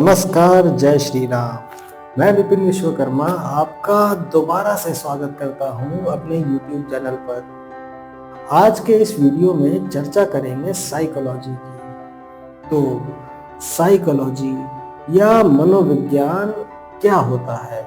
नमस्कार, जय श्री राम। मैं विपिन विश्वकर्मा आपका दोबारा से स्वागत करता हूं अपने YouTube चैनल पर। आज के इस वीडियो में चर्चा करेंगे साइकोलॉजी की। तो साइकोलॉजी या मनोविज्ञान क्या होता है?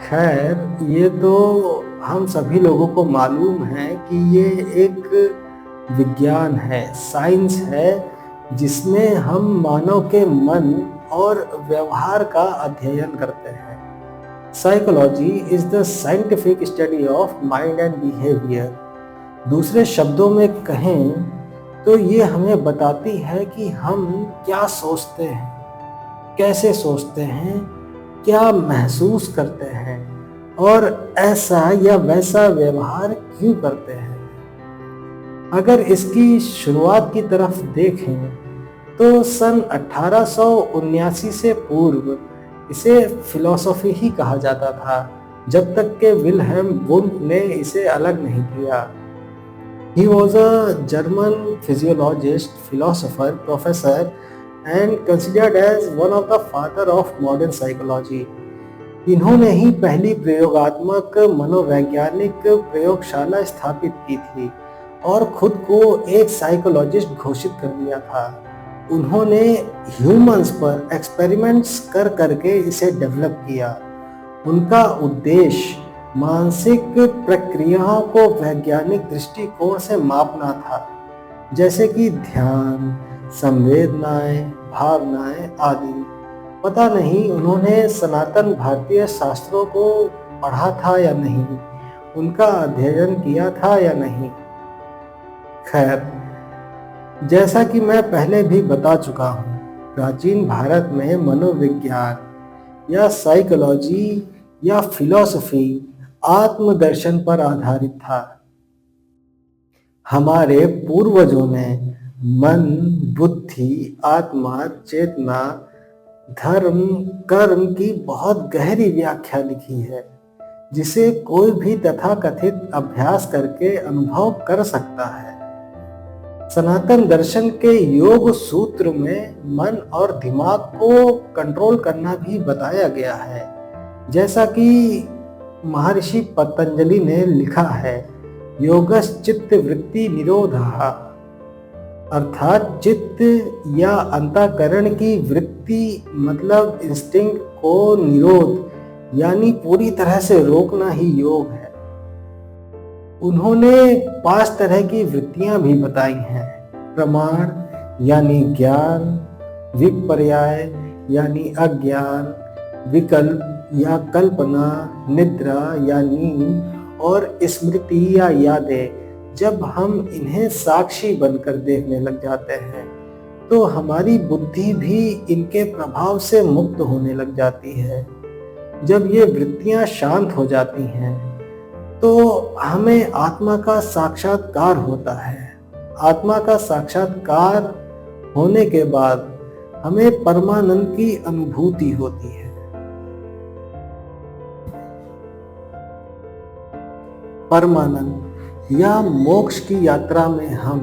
खैर, ये तो हम सभी लोगों को मालूम है कि ये एक विज्ञान है, साइंस है, जिसमें हम मानव के मन और व्यवहार का अध्ययन करते हैं। Psychology is the scientific study of mind and behaviour. दूसरे शब्दों में कहें तो ये हमें बताती है कि हम क्या सोचते हैं, कैसे सोचते हैं, क्या महसूस करते हैं और ऐसा या वैसा व्यवहार क्यों करते हैं। अगर इसकी शुरुआत की तरफ देखें तो सन 1879 से पूर्व इसे फिलॉसफी ही कहा जाता था, जब तक कि विल्हेम वुंट ने इसे अलग नहीं किया। He was a German physiologist, philosopher, professor and considered as one of the father of modern psychology. इन्होंने ही पहली प्रयोगात्मक मनोवैज्ञानिक प्रयोगशाला स्थापित की थी और खुद को एक साइकोलॉजिस्ट घोषित कर दिया था। उन्होंने ह्यूमंस पर एक्सपेरिमेंट्स कर करके इसे डेवलप किया। उनका उद्देश्य मानसिक प्रक्रियाओं को वैज्ञानिक दृष्टिकोण से मापना था, जैसे कि ध्यान, संवेदनाएं, भावनाएं आदि। पता नहीं उन्होंने सनातन भारतीय शास्त्रों को पढ़ा था या नहीं, उनका अध्ययन किया था या नहीं। खैर, जैसा कि मैं पहले भी बता चुका हूँ, प्राचीन भारत में मनोविज्ञान या साइकोलॉजी या फिलॉसफी आत्मदर्शन पर आधारित था। हमारे पूर्वजों ने मन, बुद्धि, आत्मा, चेतना, धर्म, कर्म की बहुत गहरी व्याख्या लिखी है, जिसे कोई भी तथाकथित अभ्यास करके अनुभव कर सकता है। सनातन दर्शन के योग सूत्र में मन और दिमाग को कंट्रोल करना भी बताया गया है, जैसा कि महर्षि पतंजलि ने लिखा है, योगश्चित्त वृत्ति निरोधः, अर्थात चित्त या अंतःकरण की वृत्ति मतलब इंस्टिंक्ट को निरोध यानी पूरी तरह से रोकना ही योग है। उन्होंने 5 तरह की वृत्तियां भी बताई हैं। प्रमाण यानी ज्ञान, विपर्याय यानी अज्ञान, विकल्प या कल्पना, निद्रा या नींद और स्मृति या यादें। जब हम इन्हें साक्षी बनकर देखने लग जाते हैं तो हमारी बुद्धि भी इनके प्रभाव से मुक्त होने लग जाती है। जब ये वृत्तियां शांत हो जाती हैं तो हमें आत्मा का साक्षात्कार होता है। आत्मा का साक्षात्कार होने के बाद हमें परमानंद की अनुभूति होती है। परमानंद या मोक्ष की यात्रा में हम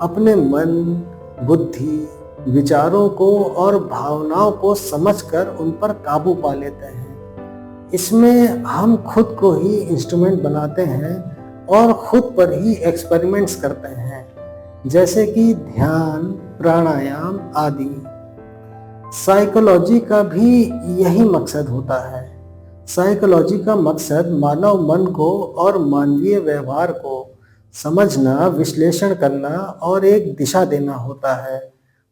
अपने मन, बुद्धि, विचारों को और भावनाओं को समझकर उन पर काबू पा लेते हैं। इसमें हम खुद को ही इंस्ट्रूमेंट बनाते हैं और खुद पर ही एक्सपेरिमेंट्स करते हैं, जैसे कि ध्यान, प्राणायाम आदि। साइकोलॉजी का भी यही मकसद होता है। साइकोलॉजी का मकसद मानव मन को और मानवीय व्यवहार को समझना, विश्लेषण करना और एक दिशा देना होता है।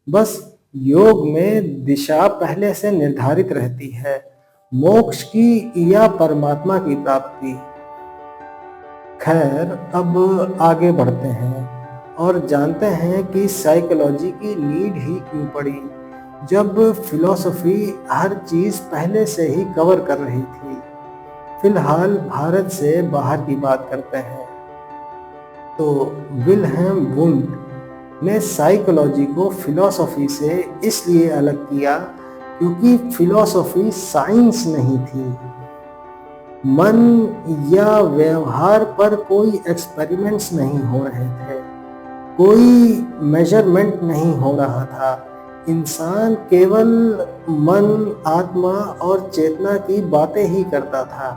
बस योग में दिशा पहले से निर्धारित रहती है, मोक्ष की या परमात्मा की प्राप्ति। खैर, अब आगे बढ़ते हैं और जानते हैं कि साइकोलॉजी की नीड ही क्यों पड़ी, जब फिलॉसफी हर चीज पहले से ही कवर कर रही थी। फिलहाल भारत से बाहर की बात करते हैं तो विल्हेम वुंट ने साइकोलॉजी को फिलॉसफी से इसलिए अलग किया क्योंकि फिलॉसफी साइंस नहीं थी। मन या व्यवहार पर कोई एक्सपेरिमेंट्स नहीं हो रहे थे, कोई मेजरमेंट नहीं हो रहा था, इंसान केवल मन, आत्मा और चेतना की बातें ही करता था।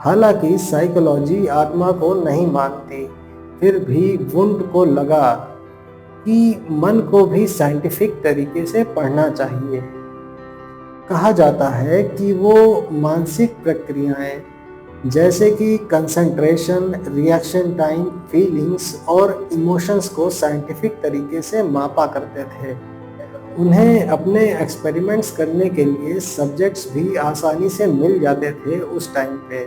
हालांकि साइकोलॉजी आत्मा को नहीं मानती, फिर भी वुंड को लगा कि मन को भी साइंटिफिक तरीके से पढ़ना चाहिए। कहा जाता है कि वो मानसिक प्रक्रियाएं जैसे कि कंसंट्रेशन, रिएक्शन टाइम, फीलिंग्स और इमोशंस को साइंटिफिक तरीके से मापा करते थे। उन्हें अपने एक्सपेरिमेंट्स करने के लिए सब्जेक्ट्स भी आसानी से मिल जाते थे उस टाइम पे।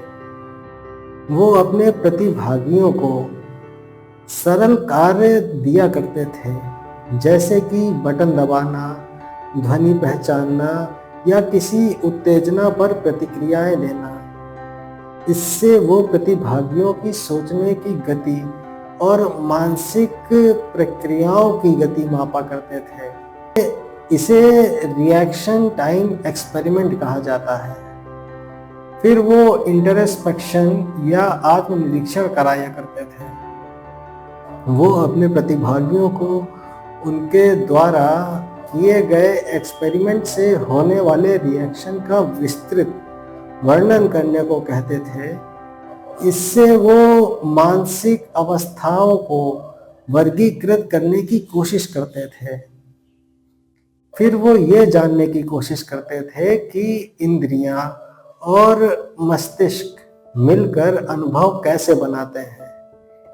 वो अपने प्रतिभागियों को सरल कार्य दिया करते थे, जैसे कि बटन दबाना, ध्वनि पहचानना या किसी उत्तेजना पर प्रतिक्रियाएं देना। इससे वो प्रतिभागियों की सोचने की गति और मानसिक प्रक्रियाओं की गति मापा करते थे। इसे रिएक्शन टाइम एक्सपेरिमेंट कहा जाता है। फिर वो इंटरस्पेक्शन या आत्मनिरीक्षण कराया करते थे। वो अपने प्रतिभागियों को उनके द्वारा किए गए एक्सपेरिमेंट से होने वाले रिएक्शन का विस्तृत वर्णन करने को कहते थे। इससे वो मानसिक अवस्थाओं को वर्गीकृत करने की कोशिश करते थे। फिर वो ये जानने की कोशिश करते थे कि इंद्रियां और मस्तिष्क मिलकर अनुभव कैसे बनाते हैं।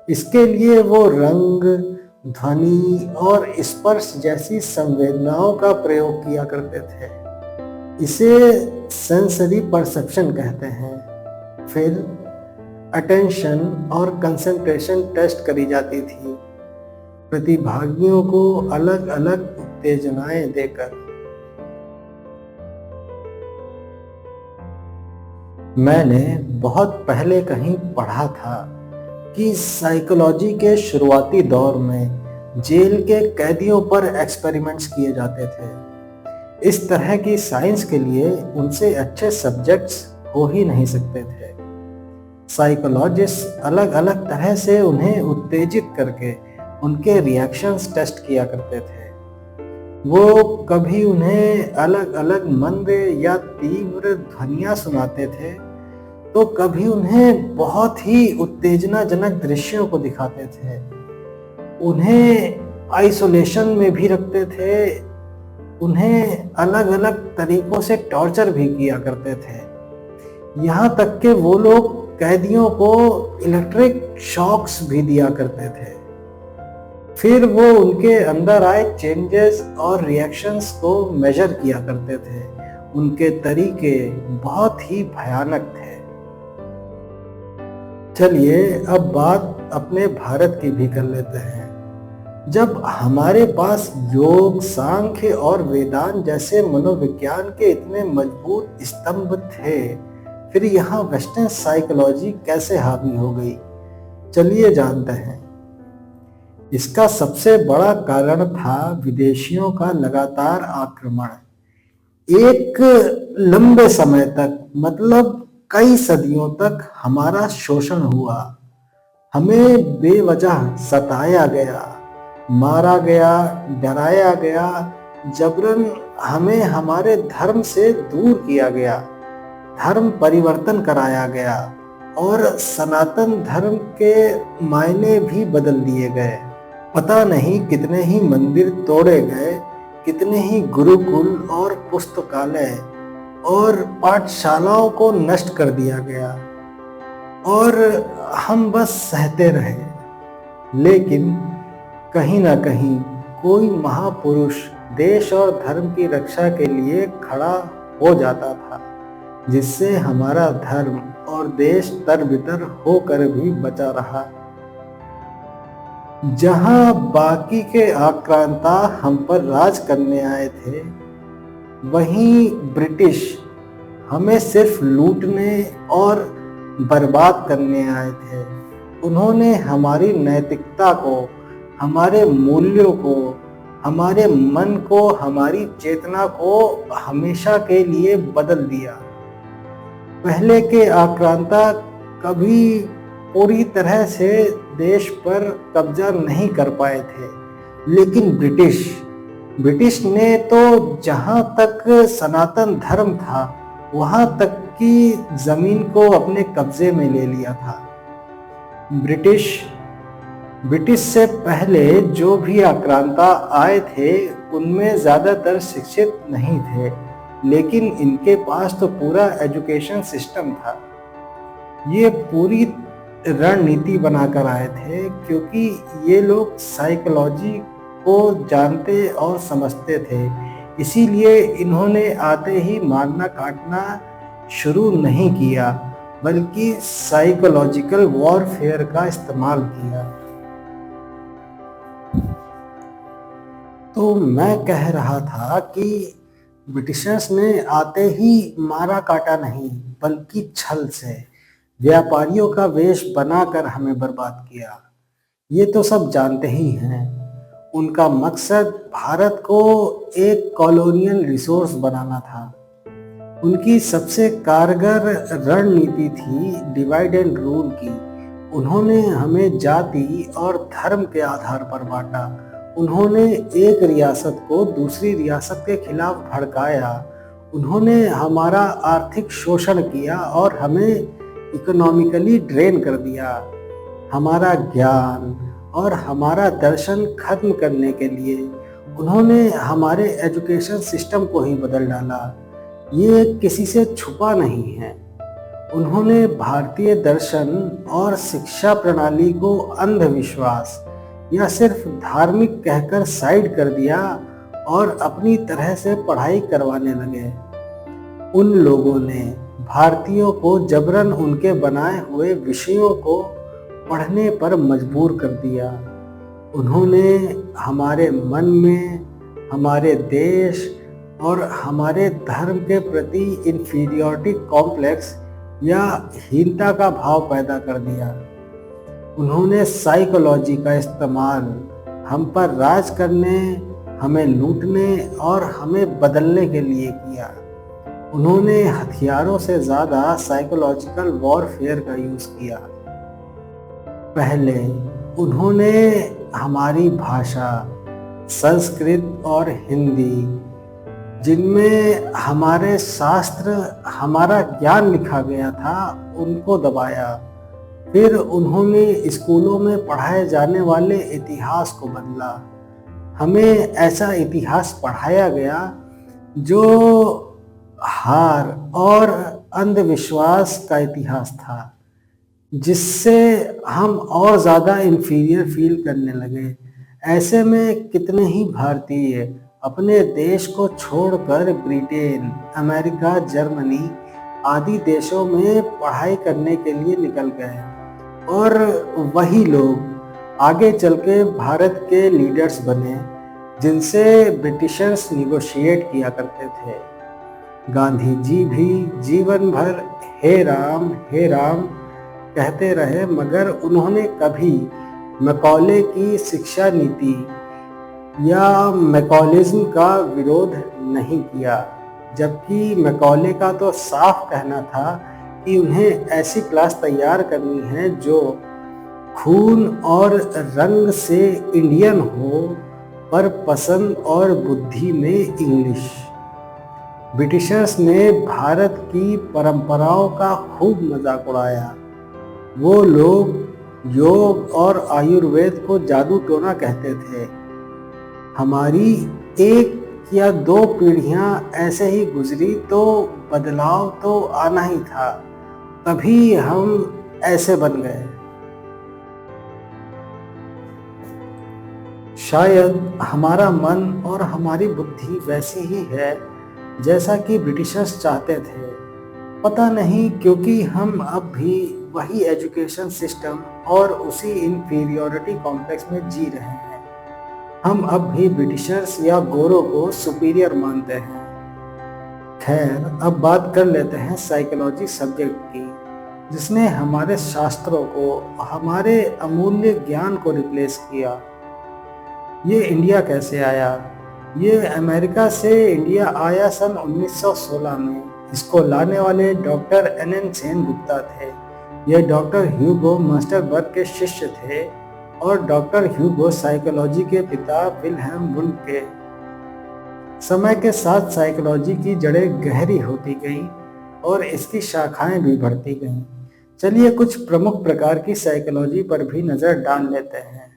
इसके लिए वो रंग, ध्वनि और स्पर्श जैसी संवेदनाओं का प्रयोग किया करते थे। इसे सेंसरी परसेप्शन कहते हैं। फिर अटेंशन और कंसंट्रेशन टेस्ट करी जाती थी, प्रतिभागियों को अलग अलग उत्तेजनाएं देकर। मैंने बहुत पहले कहीं पढ़ा था कि साइकोलॉजी के शुरुआती दौर में जेल के कैदियों पर एक्सपेरिमेंट्स किए जाते थे। इस तरह की साइंस के लिए उनसे अच्छे सब्जेक्ट्स हो ही नहीं सकते थे। साइकोलॉजिस्ट अलग अलग तरह से उन्हें उत्तेजित करके उनके रिएक्शंस टेस्ट किया करते थे। वो कभी उन्हें अलग अलग मंद या तीव्र ध्वनियां सुनाते थे, तो कभी उन्हें बहुत ही उत्तेजनाजनक दृश्यों को दिखाते थे। उन्हें आइसोलेशन में भी रखते थे। उन्हें अलग अलग तरीकों से टॉर्चर भी किया करते थे। यहाँ तक कि वो लोग कैदियों को इलेक्ट्रिक शॉक्स भी दिया करते थे। फिर वो उनके अंदर आए चेंजेस और रिएक्शंस को मेजर किया करते थे। उनके तरीके बहुत ही भयानक थे। चलिए अब बात अपने भारत की भी कर लेते हैं। जब हमारे पास योग, सांख्य और वेदांत जैसे मनोविज्ञान के इतने मजबूत स्तंभ थे, फिर यहाँ वेस्टर्न साइकोलॉजी कैसे हावी हो गई? चलिए जानते हैं। इसका सबसे बड़ा कारण था विदेशियों का लगातार आक्रमण। एक लंबे समय तक, मतलब कई सदियों तक हमारा शोषण हुआ। हमें बेवजह सताया गया, मारा गया, डराया गया, जबरन हमें हमारे धर्म से दूर किया गया, धर्म परिवर्तन कराया गया और सनातन धर्म के मायने भी बदल दिए गए। पता नहीं कितने ही मंदिर तोड़े गए, कितने ही गुरुकुल और पुस्तकालय और पाठशालाओं को नष्ट कर दिया गया और हम बस सहते रहे। लेकिन कहीं ना कहीं कोई महापुरुष देश और धर्म की रक्षा के लिए खड़ा हो जाता था, जिससे हमारा धर्म और देश तरबितर होकर भी बचा रहा। जहां बाकी के आक्रांता हम पर राज करने आए थे, वहीं ब्रिटिश हमें सिर्फ लूटने और बर्बाद करने आए थे। उन्होंने हमारी नैतिकता को, हमारे मूल्यों को, हमारे मन को, हमारी चेतना को हमेशा के लिए बदल दिया। पहले के आक्रांता कभी पूरी तरह से देश पर कब्जा नहीं कर पाए थे, लेकिन ब्रिटिश ब्रिटिश ने तो जहां तक सनातन धर्म था वहां तक की जमीन को अपने कब्जे में ले लिया था। ब्रिटिश ब्रिटिश से पहले जो भी आक्रांता आए थे उनमें ज्यादातर शिक्षित नहीं थे, लेकिन इनके पास तो पूरा एजुकेशन सिस्टम था। ये पूरी रणनीति बनाकर आए थे क्योंकि ये लोग साइकोलॉजी को जानते और समझते थे। इसीलिए इन्होंने आते ही मारना काटना शुरू नहीं किया, बल्कि साइकोलॉजिकल वॉरफेयर का इस्तेमाल किया। तो मैं कह रहा था कि ब्रिटिशर्स ने आते ही मारा काटा नहीं, बल्कि छल से व्यापारियों का वेश बनाकर हमें बर्बाद किया। ये तो सब जानते ही हैं। उनका मकसद भारत को एक कॉलोनियल रिसोर्स बनाना था। उनकी सबसे कारगर रणनीति थी डिवाइड एंड रूल की। उन्होंने हमें जाति और धर्म के आधार पर बांटा। उन्होंने एक रियासत को दूसरी रियासत के खिलाफ भड़काया। उन्होंने हमारा आर्थिक शोषण किया और हमें इकोनॉमिकली ड्रेन कर दिया। हमारा ज्ञान और हमारा दर्शन खत्म करने के लिए उन्होंने हमारे एजुकेशन सिस्टम को ही बदल डाला। ये किसी से छुपा नहीं है। उन्होंने भारतीय दर्शन और शिक्षा प्रणाली को अंधविश्वास या सिर्फ धार्मिक कहकर साइड कर दिया और अपनी तरह से पढ़ाई करवाने लगे। उन लोगों ने भारतीयों को जबरन उनके बनाए हुए विषयों को पढ़ने पर मजबूर कर दिया। उन्होंने हमारे मन में हमारे देश और हमारे धर्म के प्रति इन्फीरियरिटी कॉम्प्लेक्स या हीनता का भाव पैदा कर दिया। उन्होंने साइकोलॉजी का इस्तेमाल हम पर राज करने, हमें लूटने और हमें बदलने के लिए किया। उन्होंने हथियारों से ज़्यादा साइकोलॉजिकल वॉरफेयर का यूज़ किया। पहले उन्होंने हमारी भाषा संस्कृत और हिंदी, जिनमें हमारे शास्त्र हमारा ज्ञान लिखा गया था, उनको दबाया। फिर उन्होंने स्कूलों में पढ़ाए जाने वाले इतिहास को बदला। हमें ऐसा इतिहास पढ़ाया गया जो हार और अंधविश्वास का इतिहास था, जिससे हम और ज़्यादा इन्फीरियर फील करने लगे। ऐसे में कितने ही भारतीय अपने देश को छोड़कर ब्रिटेन, अमेरिका, जर्मनी आदि देशों में पढ़ाई करने के लिए निकल गए और वही लोग आगे चल के भारत के लीडर्स बने जिनसे ब्रिटिशर्स निगोशिएट किया करते थे। गांधी जी भी जीवन भर हे राम कहते रहे, मगर उन्होंने कभी मैकॉले की शिक्षा नीति या मैकॉलिज्म का विरोध नहीं किया, जबकि मैकॉले का तो साफ कहना था कि उन्हें ऐसी क्लास तैयार करनी है जो खून और रंग से इंडियन हो, पर पसंद और बुद्धि में इंग्लिश। ब्रिटिशर्स ने भारत की परंपराओं का खूब मजाक उड़ाया। वो लोग योग और आयुर्वेद को जादू टोना कहते थे। हमारी एक या दो पीढ़ियां ऐसे ही गुजरी तो बदलाव तो आना ही था, तभी हम ऐसे बन गए। शायद हमारा मन और हमारी बुद्धि वैसी ही है जैसा कि ब्रिटिशर्स चाहते थे। पता नहीं, क्योंकि हम अब भी वही एजुकेशन सिस्टम और उसी इन्फीरियरिटी कॉम्प्लेक्स में जी रहे हैं। हम अब भी ब्रिटिशर्स या गोरों को सुपीरियर मानते हैं। खैर, अब बात कर लेते हैं साइकोलॉजी सब्जेक्ट की, जिसने हमारे शास्त्रों को, हमारे अमूल्य ज्ञान को रिप्लेस किया। ये इंडिया कैसे आया? ये अमेरिका से इंडिया आया सन 1916 में। इसको लाने वाले डॉक्टर NN सेनगुप्ता थे। ये डॉक्टर ह्यूगो मस्टरबर्ग के शिष्य थे और डॉक्टर ह्यूगो साइकोलॉजी के पिता विल्हेम वुंड के। समय के साथ साइकोलॉजी की जड़ें गहरी होती गईं और इसकी शाखाएं भी बढ़ती गईं। चलिए कुछ प्रमुख प्रकार की साइकोलॉजी पर भी नज़र डाल लेते हैं।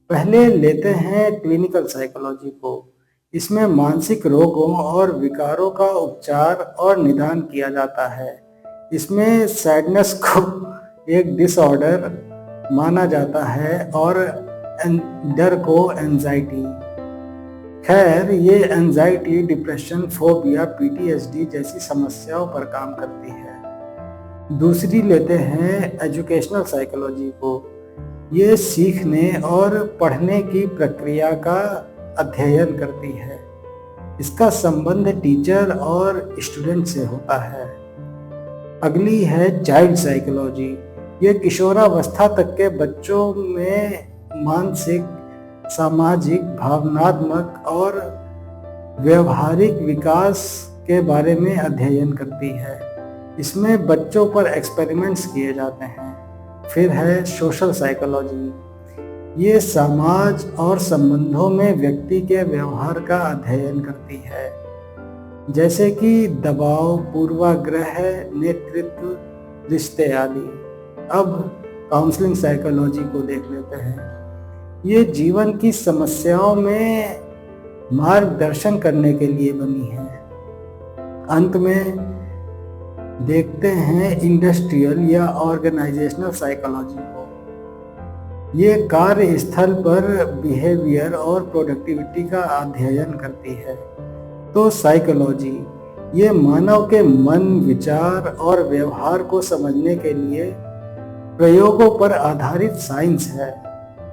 पहले लेते हैं क्लिनिकल साइकोलॉजी को। इसमें मानसिक रोगों और विकारों का उपचार और निदान किया जाता है। इसमें सैडनेस को एक डिसऑर्डर माना जाता है और डर को एंजाइटी। खैर, ये एंजाइटी, डिप्रेशन, फोबिया, पीटीएसडी जैसी समस्याओं पर काम करती है। दूसरी लेते हैं एजुकेशनल साइकोलॉजी को। ये सीखने और पढ़ने की प्रक्रिया का अध्ययन करती है। इसका संबंध टीचर और स्टूडेंट से होता है। अगली है चाइल्ड साइकोलॉजी। ये किशोरावस्था तक के बच्चों में मानसिक, सामाजिक, भावनात्मक और व्यवहारिक विकास के बारे में अध्ययन करती है। इसमें बच्चों पर एक्सपेरिमेंट्स किए जाते हैं। फिर है सोशल साइकोलॉजी। ये समाज और संबंधों में व्यक्ति के व्यवहार का अध्ययन करती है, जैसे कि दबाव, पूर्वाग्रह, नेतृत्व, रिश्ते आदि। अब काउंसलिंग साइकोलॉजी को देख लेते हैं। ये जीवन की समस्याओं में मार्गदर्शन करने के लिए बनी है। अंत में देखते हैं इंडस्ट्रियल या ऑर्गेनाइजेशनल साइकोलॉजी को। ये कार्य स्थल पर बिहेवियर और प्रोडक्टिविटी का अध्ययन करती है। तो साइकोलॉजी ये मानव के मन, विचार और व्यवहार को समझने के लिए प्रयोगों पर आधारित साइंस है,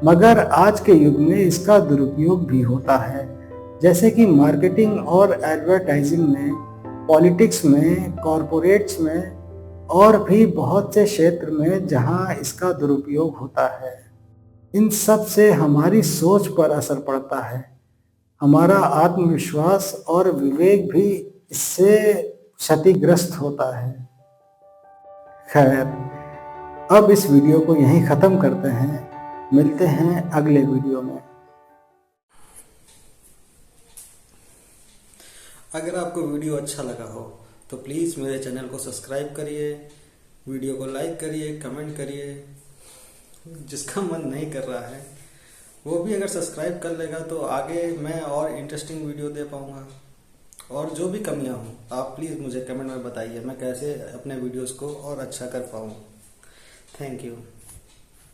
मगर आज के युग में इसका दुरुपयोग भी होता है, जैसे कि मार्केटिंग और एडवर्टाइजिंग में, पॉलिटिक्स में, कॉरपोरेट्स में और भी बहुत से क्षेत्र में जहां इसका दुरुपयोग होता है। इन सब से हमारी सोच पर असर पड़ता है। हमारा आत्मविश्वास और विवेक भी इससे क्षतिग्रस्त होता है। खैर, अब इस वीडियो को यहीं ख़त्म करते हैं। मिलते हैं अगले वीडियो में। अगर आपको वीडियो अच्छा लगा हो तो प्लीज़ मेरे चैनल को सब्सक्राइब करिए, वीडियो को लाइक करिए, कमेंट करिए। जिसका मन नहीं कर रहा है वो भी अगर सब्सक्राइब कर लेगा तो आगे मैं और इंटरेस्टिंग वीडियो दे पाऊँगा। और जो भी कमियां हों आप प्लीज़ मुझे कमेंट में बताइए, मैं कैसे अपने वीडियोस को और अच्छा कर पाऊँ। Thank you.